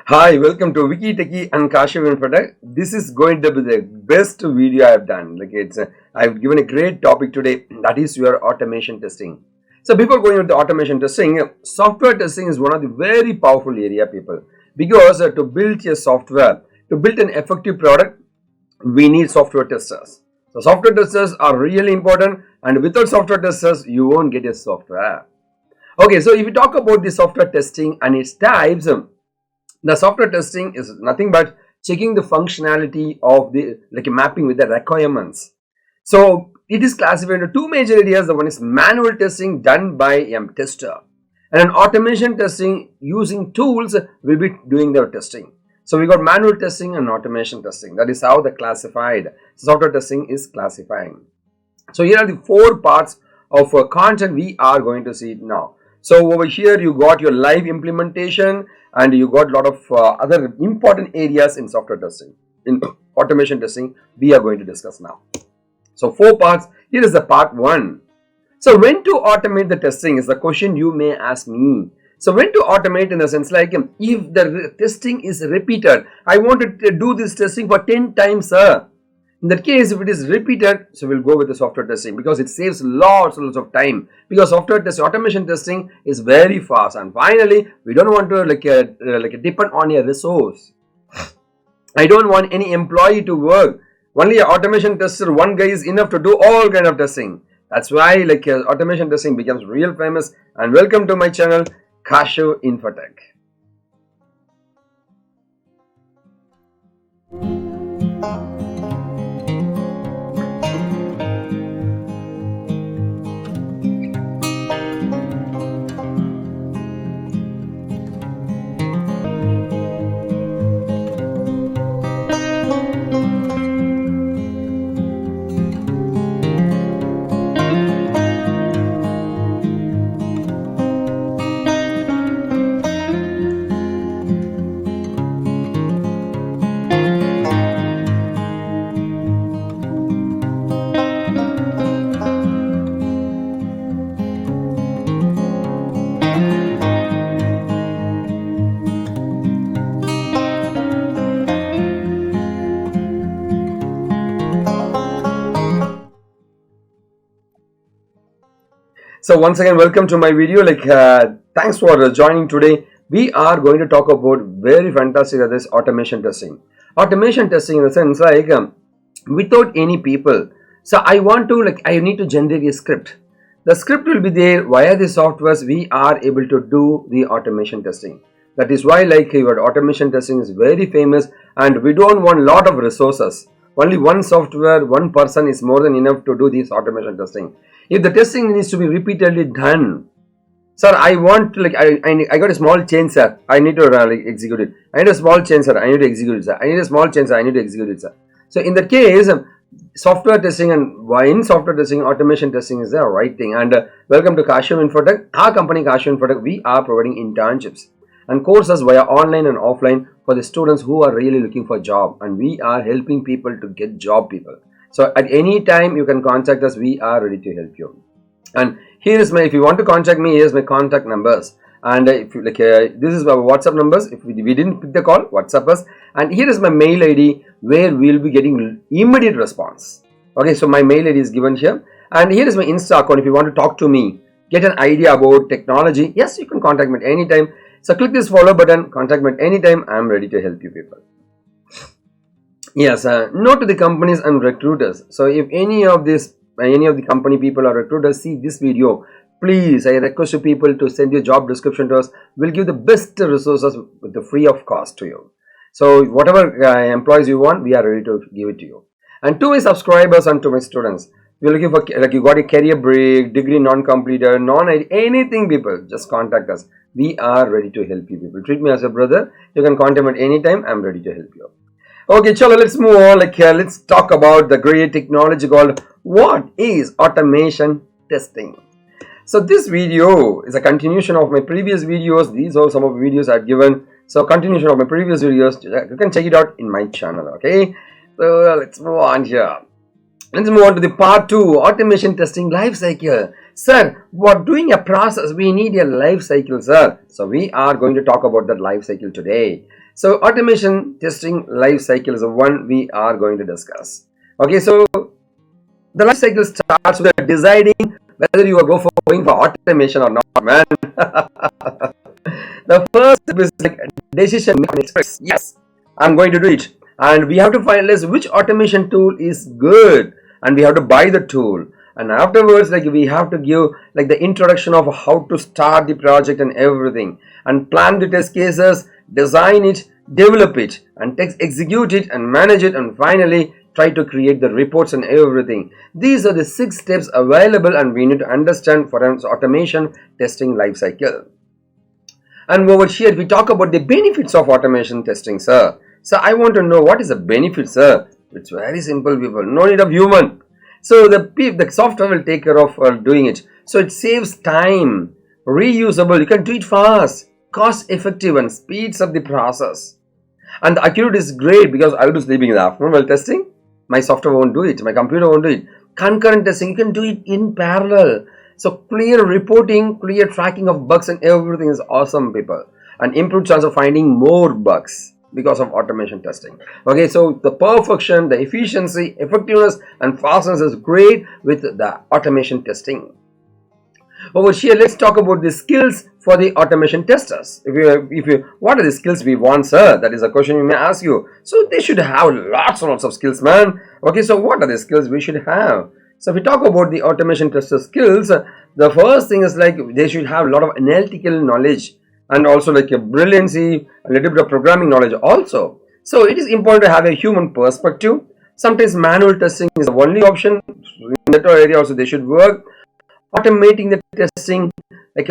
Hi, welcome to Wiki Techie and Kashiv Infotech. This is going to be the best video I've done. I've given a great topic today, that is your automation testing. So before going into the automation testing, software testing is one of the very powerful area, people, because to build a software, to build an effective product, we need software testers. So software testers are really important, and without software testers, you won't get a software. Okay, so if you talk about the software testing and its types, the software testing is nothing but checking the functionality of the mapping with the requirements. So it is classified into two major areas. The one is manual testing done by a tester, and an automation testing using tools will be doing the testing. So we got manual testing and automation testing. That is how the classified software testing is classifying. So here are the four parts of content we are going to see now. So over here you got your live implementation, and you got a lot of other important areas in software testing. In automation testing, we are going to discuss now. So four parts. Here is the part one. So when to automate the testing is the question you may ask me. So when to automate in the sense like if the testing is repeated, I wanted to do this testing for 10 times, sir. In that case, if it is repeated, so we'll go with the software testing because it saves lots of time. Because software testing, automation testing is very fast. And finally, we don't want to depend on a resource. I don't want any employee to work. Only an automation tester, one guy is enough to do all kind of testing. That's why automation testing becomes real famous. And welcome to my channel, Kashiv Infotech. So once again, welcome to my video. Thanks for joining today. We are going to talk about very fantastic this automation testing. Automation testing in the sense without any people. So I want to I need to generate a script. The script will be there via the softwares. We are able to do the automation testing. That is why your automation testing is very famous, and we don't want a lot of resources. Only one software, one person is more than enough to do this automation testing. If the testing needs to be repeatedly done, sir, I want I got a small change, sir. I need to execute it. I need a small change, sir. I need to execute it, sir. I need a small change, sir. I need to execute it, sir. So in that case, software testing and in software testing, automation testing is the right thing. And welcome to Kashiv Infotech. Our company Kashiv Infotech, we are providing internships and courses via online and offline for the students who are really looking for a job, and we are helping people to get job, people. So at any time you can contact us. We are ready to help you. And here is if you want to contact me, here's my contact numbers. And if you this is our WhatsApp numbers. If we didn't pick the call, WhatsApp us. And here is my mail ID where we'll be getting immediate response. Okay, so my mail ID is given here. And here is my Insta account. If you want to talk to me, get an idea about technology, yes, you can contact me at any time. So click this follow button, contact me at any time. I'm ready to help you, people. Yes, note to the companies and recruiters. So if any of the company people or recruiters see this video, please, I request you people to send your job description to us. We'll give the best resources with the free of cost to you. So whatever employees you want, we are ready to give it to you. And to my subscribers and to my students, we're looking for you got a career break, degree non-completed, anything, people, just contact us. We are ready to help you, people. Treat me as a brother. You can contact me at any time. I'm ready to help you. Okay, chalo, let's move on. Let's talk about the great technology called what is automation testing. So this video is a continuation of my previous videos. These are some of the videos I've given. So continuation of my previous videos. You can check it out in my channel. Okay. So let's move on here. Let's move on to the part 2, automation testing life cycle. Sir, for doing a process, we need a life cycle, sir. So we are going to talk about that life cycle today. So automation testing life cycle is the one we are going to discuss. Okay, so the life cycle starts with deciding whether you are going for automation or not, man. The first step is like decision making. Yes, I'm going to do it, and we have to finalize which automation tool is good, and we have to buy the tool. And afterwards, like we have to give like the introduction of how to start the project and everything, and plan the test cases, design it, develop it, and execute it and manage it, and finally try to create the reports and everything. These are the 6 steps available, and we need to understand for an automation testing life cycle. And over here we talk about the benefits of automation testing, sir. So I want to know what is the benefit, sir. It's very simple, people. No need of human. So the software will take care of doing it. So it saves time, reusable. You can do it fast, cost effective, and speeds up the process. And the accuracy is great because I will be sleeping in the afternoon while testing. My software won't do it. My computer won't do it. Concurrent testing, you can do it in parallel. So clear reporting, clear tracking of bugs and everything is awesome, people. And improved chance of finding more bugs because of automation testing. Okay, so the perfection, the efficiency, effectiveness and fastness is great with the automation testing. Over here, let's talk about the skills for the automation testers. What are the skills we want, sir? That is a question you may ask you. So they should have lots and lots of skills, man. Okay, so what are the skills we should have? So if we talk about the automation tester skills, the first thing is like they should have a lot of analytical knowledge and also like a brilliancy, a little bit of programming knowledge also. So it is important to have a human perspective. Sometimes manual testing is the only option. In that area also they should work. Automating the testing, like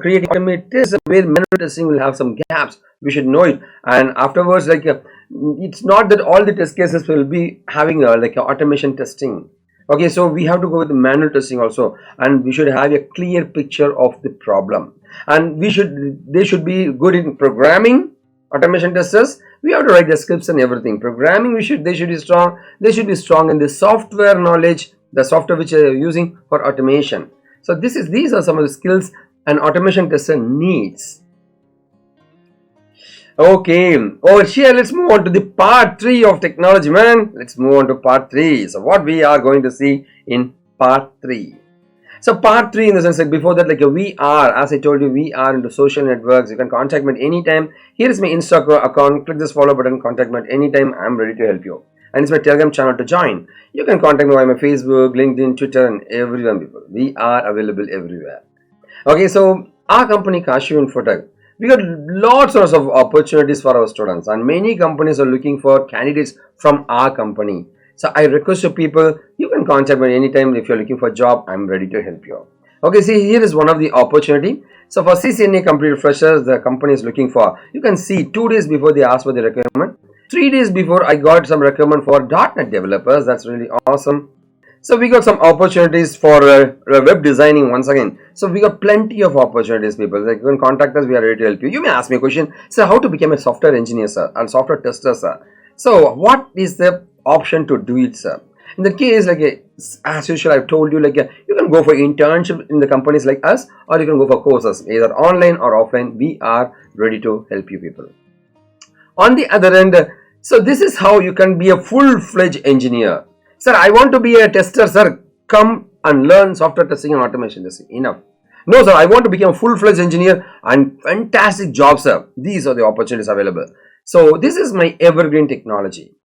creating automated tests where manual testing will have some gaps. We should know it. And afterwards, like it's not that all the test cases will be having like automation testing. Okay, so we have to go with the manual testing also, and we should have a clear picture of the problem. And they should be good in programming. Automation testers, we have to write the scripts and everything. Programming, they should be strong. They should be strong in the software knowledge, the software which they are using for automation. So these are some of the skills an automation tester needs. Okay, over here let's move on to the part 3 of technology, man. Let's move on to part 3. So what we are going to see in part 3. So part 3 in the sense like before that, like we are, as I told you, we are into social networks. You can contact me at any time. Here is my Instagram account. Click this follow button, contact me at any time. I'm ready to help you. And it's my Telegram channel to join. You can contact me via my Facebook, LinkedIn, Twitter, and everywhere, people. We are available everywhere. Okay, so our company Kashu Infotech, we got lots of opportunities for our students, and many companies are looking for candidates from our company. So I request you people, you can contact me anytime if you're looking for a job. I'm ready to help you. Okay, see, here is one of the opportunity. So for CCNA complete freshers, the company is looking for, you can see 2 days before they ask for the requirement, 3 days before I got some requirement for .NET developers. That's really awesome. So we got some opportunities for web designing once again. So we got plenty of opportunities, people. Like you can contact us, we are ready to help you. You may ask me a question, so how to become a software engineer, sir, and software tester, sir. So what is the option to do it, sir? In the case, like as usual, I've told you, like you can go for internship in the companies like us, or you can go for courses, either online or offline. We are ready to help you, people. On the other end, so this is how you can be a full-fledged engineer. Sir, I want to be a tester, sir. Come and learn software testing and automation testing. Enough. No, sir, I want to become a full-fledged engineer and fantastic job, sir. These are the opportunities available. So this is my evergreen technology.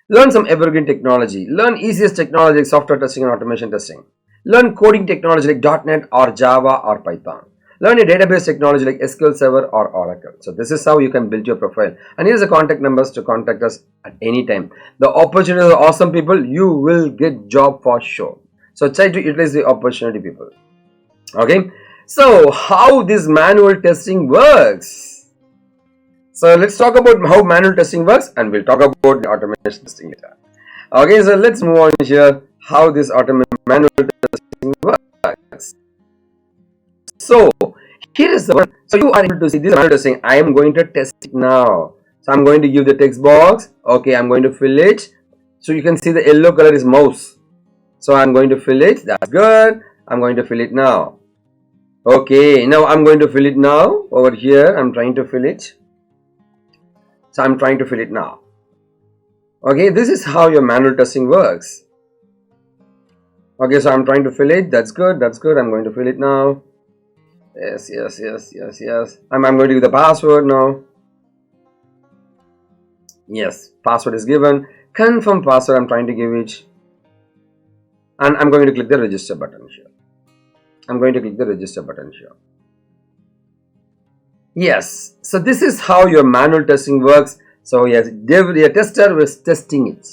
Learn some evergreen technology. Learn easiest technology like software testing and automation testing. Learn coding technology like .NET or Java or Python. Learn a database technology like SQL Server or Oracle. So this is how you can build your profile. And here's the contact numbers to contact us at any time. The opportunities are awesome, people. You will get job for sure. So try to utilize the opportunity, people. Okay. So how this manual testing works. So let's talk about how manual testing works, and we'll talk about the automation testing later. Okay. So let's move on here. How this manual testing works. So here is the one. So you are able to see this manual testing. I am going to test it now. So I'm going to give the text box. Okay, I'm going to fill it. So you can see the yellow color is mouse. So I'm going to fill it. That's good. I'm going to fill it now. Okay, now I'm going to fill it now. Over here, I'm trying to fill it. So I'm trying to fill it now. Okay, this is how your manual testing works. Okay, so I'm trying to fill it. That's good. That's good. I'm going to fill it now. Yes. I'm going to give the password now. Yes, password is given. Confirm password. I'm trying to give it. And I'm going to click the register button here. Yes, so this is how your manual testing works. So yes, the tester was testing it.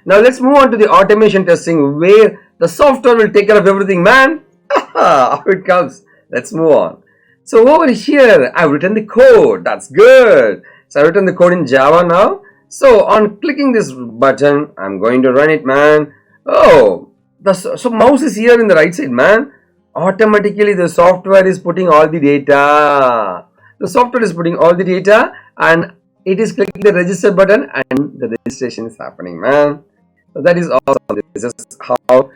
Now let's move on to the automation testing where the software will take care of everything, man. How it comes. Let's move on. So over here, I've written the code. That's good. So I've written the code in Java now. So on clicking this button, I'm going to run it, man. Oh, so mouse is here in the right side, man. Automatically the software is putting all the data. The software is putting all the data and it is clicking the register button and the registration is happening, man. So that is awesome. This is how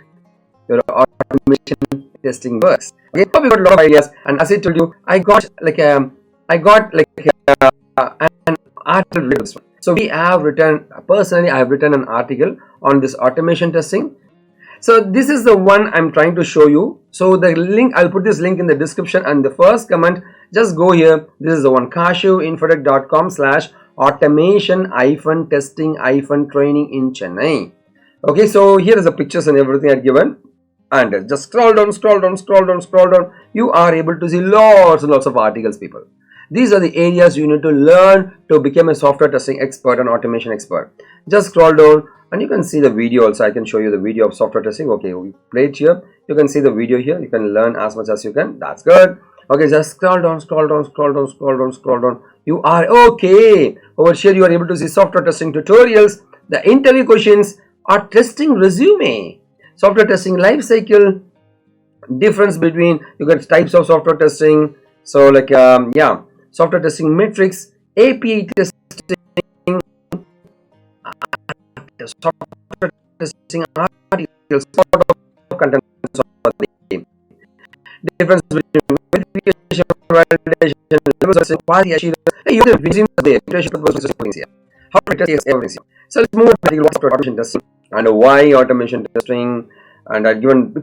your automation testing works. Okay, now we got a lot of ideas, and as I told you, I got an article. So we have written, personally, I have written an article on this automation testing. So this is the one I'm trying to show you. So the link, I'll put this link in the description, and the first comment, just go here. This is the one, kashuinfotech.com/automation-testing-training in Chennai. Okay, so here is the pictures and everything I've given, and just scroll down. You are able to see lots and lots of articles, people. These are the areas you need to learn to become a software testing expert and automation expert. Just scroll down and you can see the video also. I can show you the video of software testing. Okay, we play it here. You can see the video here. You can learn as much as you can. That's good. Okay, just scroll down. You are okay. Over here you are able to see software testing tutorials, the interview questions, or testing resume, software testing life cycle, difference between, you got types of software testing. So software testing metrics, API testing, software testing articles, content, difference between verification, validation, how to test everything. So let's move on to automation testing and why automation testing. And I've given a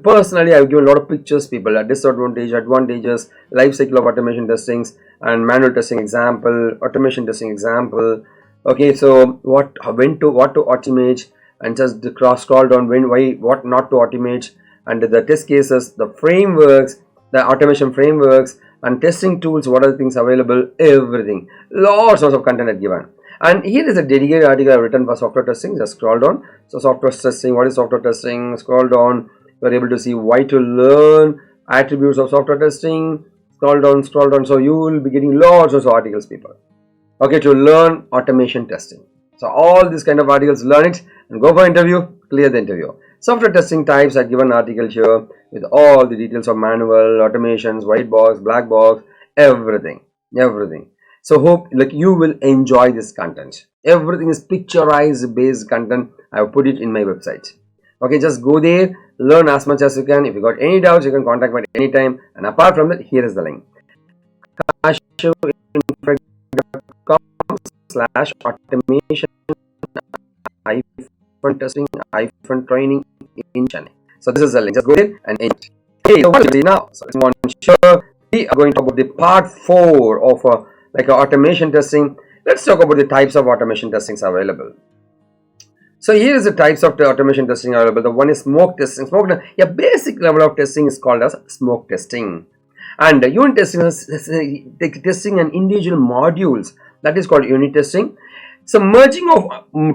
lot of pictures, people, advantages, life cycle of automation testings, and manual testing example, automation testing example. Okay, so what to automate, and just scroll down what not to automate, and the test cases, the frameworks, the automation frameworks, and testing tools, what are the things available, everything, lots of content I've given. And here is a dedicated article I've written for software testing. Just scroll down. So software testing, what is software testing? Scroll down. You are able to see why to learn, attributes of software testing. Scroll down. So you will be getting lots of articles, people. Okay, to learn automation testing. So all these kind of articles, learn it and go for interview, clear the interview. Software testing types, I've given an article here with all the details of manual, automations, white box, black box, everything. So hope you will enjoy this content. Everything is picturized based content. I have put it in my website. Okay, just go there, learn as much as you can. If you got any doubts, you can contact me at any time. And apart from that, here is the link. kashuinfotech.com/automation-testing-training in Chennai. So this is the link. Just go there and enjoy. Okay, so what is it now? So let's move on. We are going to talk about the part 4 of automation testing. Let's talk about the types of automation testings available. So here is the types of the automation testing available. The one is smoke testing. Basic level of testing is called as smoke testing. And unit testing is testing an individual modules, that is called unit testing. So merging of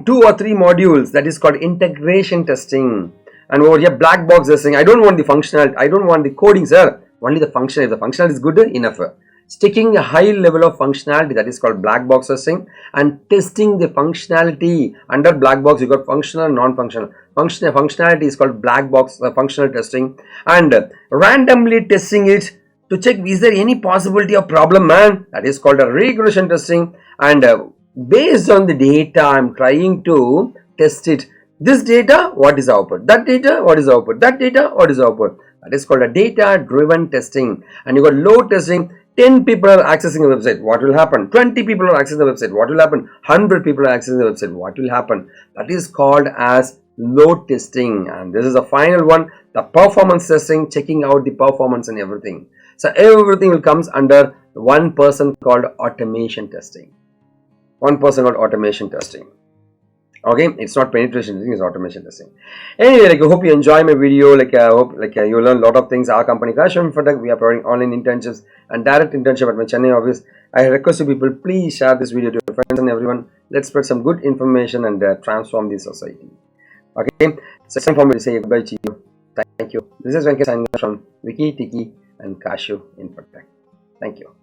2 or 3 modules, that is called integration testing. And over here black box testing. I don't want the functional, I don't want the coding, sir. Only the functional. If the functional is good enough. Sticking a high level of functionality, that is called black box testing, and testing the functionality. Under black box you got functional and non-functional. Functionality is called black box functional testing, and randomly testing it to check is there any possibility of problem, man, that is called a regression testing. And based on the data I'm trying to test it. This data, what is output? That data, what is output? That data, what is output? That is called a data-driven testing. And you got load testing. 10 people are accessing the website. What will happen? 20 people are accessing the website. What will happen? 100 people are accessing the website. What will happen? That is called as load testing. And this is the final one, the performance testing, checking out the performance and everything. So everything will comes under one person called automation testing. One person called automation testing. Okay, it's not penetration testing, it's automation testing. Anyway, I hope you enjoy my video. I hope you learn a lot of things. Our company Kasham Infotech, we are providing online internships and direct internship at my Chennai office. I request you people, please share this video to your friends and everyone. Let's spread some good information and transform the society. Okay, so it's time for me to say goodbye to you. Thank you. This is Venkat signing from Wiki Tiki and Kashu Infotech. Thank you.